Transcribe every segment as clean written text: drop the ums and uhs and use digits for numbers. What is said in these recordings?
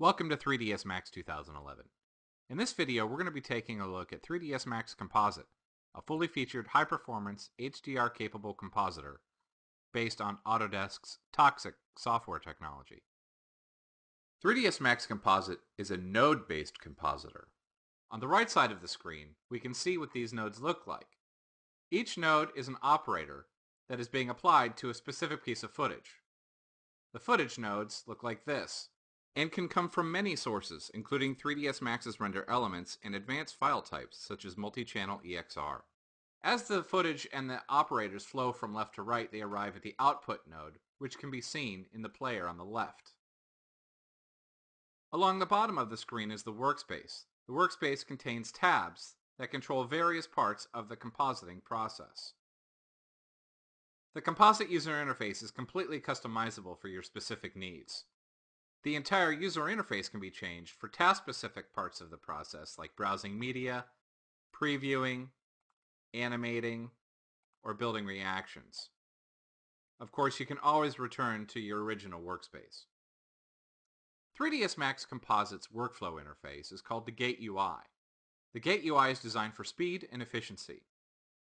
Welcome to 3ds Max 2011. In this video, we're going to be taking a look at 3ds Max Composite, a fully featured high-performance HDR-capable compositor based on Autodesk's Toxik software technology. 3ds Max Composite is a node-based compositor. On the right side of the screen, we can see what these nodes look like. Each node is an operator that is being applied to a specific piece of footage. The footage nodes look like this, and can come from many sources, including 3ds Max's render elements and advanced file types such as multi-channel EXR. As the footage and the operators flow from left to right, they arrive at the output node, which can be seen in the player on the left. Along the bottom of the screen is the workspace. The workspace contains tabs that control various parts of the compositing process. The composite user interface is completely customizable for your specific needs. The entire user interface can be changed for task-specific parts of the process like browsing media, previewing, animating, or building reactions. Of course, you can always return to your original workspace. 3ds Max Composite's workflow interface is called the Gate UI. The Gate UI is designed for speed and efficiency.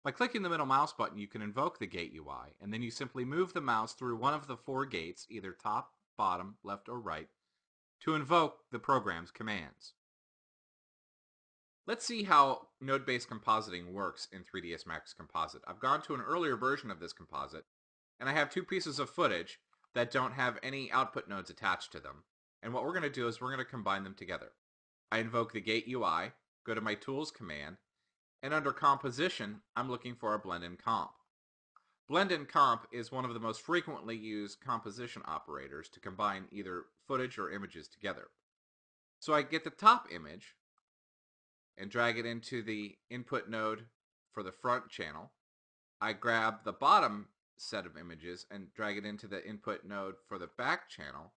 By clicking the middle mouse button, you can invoke the Gate UI, and then you simply move the mouse through one of the four gates, either top, bottom, left, or right, to invoke the program's commands. Let's see how node-based compositing works in 3ds Max Composite. I've gone to an earlier version of this composite, and I have two pieces of footage that don't have any output nodes attached to them. And what we're going to do is we're going to combine them together. I invoke the Gate UI, go to my Tools command, and under Composition, I'm looking for a Blend-in Comp. Blend-in Comp is one of the most frequently used composition operators to combine either footage or images together. So I get the top image and drag it into the input node for the front channel. I grab the bottom set of images and drag it into the input node for the back channel.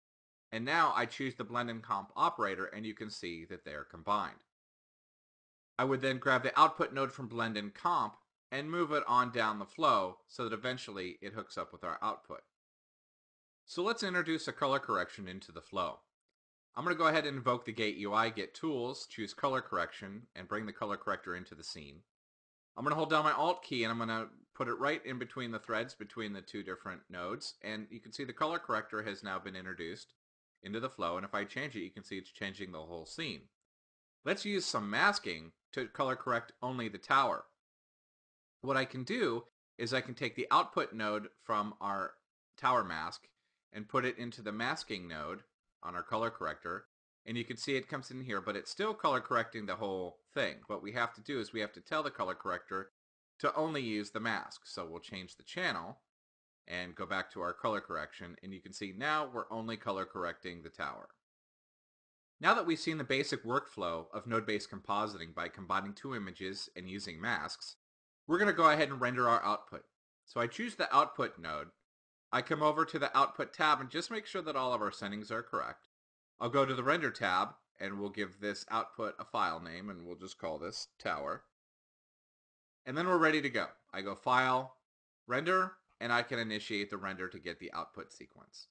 And now I choose the Blend-in Comp operator, and you can see that they are combined. I would then grab the output node from Blend-in Comp and move it on down the flow so that eventually it hooks up with our output. So let's introduce a color correction into the flow. I'm going to go ahead and invoke the Gate UI, get Tools, choose Color Correction, and bring the color corrector into the scene. I'm going to hold down my Alt key and I'm going to put it right in between the threads between the two different nodes, and you can see the color corrector has now been introduced into the flow, and if I change it, you can see it's changing the whole scene. Let's use some masking to color correct only the tower. What I can do is I can take the output node from our tower mask and put it into the masking node on our color corrector, and you can see it comes in here, but it's still color correcting the whole thing. What we have to do is we have to tell the color corrector to only use the mask. So we'll change the channel and go back to our color correction, and you can see now we're only color correcting the tower. Now that we've seen the basic workflow of node-based compositing by combining two images and using masks, we're going to go ahead and render our output. So I choose the output node. I come over to the output tab and just make sure that all of our settings are correct. I'll go to the render tab and we'll give this output a file name, and we'll just call this tower. And then we're ready to go. I go File, Render, and I can initiate the render to get the output sequence.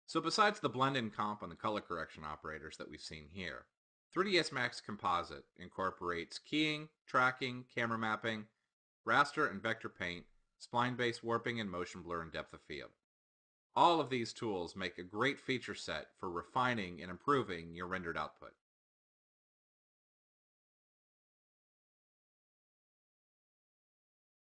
So besides the Blend-in Comp and the color correction operators that we've seen here, 3ds Max Composite incorporates keying, tracking, camera mapping, raster and vector paint, spline-based warping, and motion blur and depth of field. All of these tools make a great feature set for refining and improving your rendered output.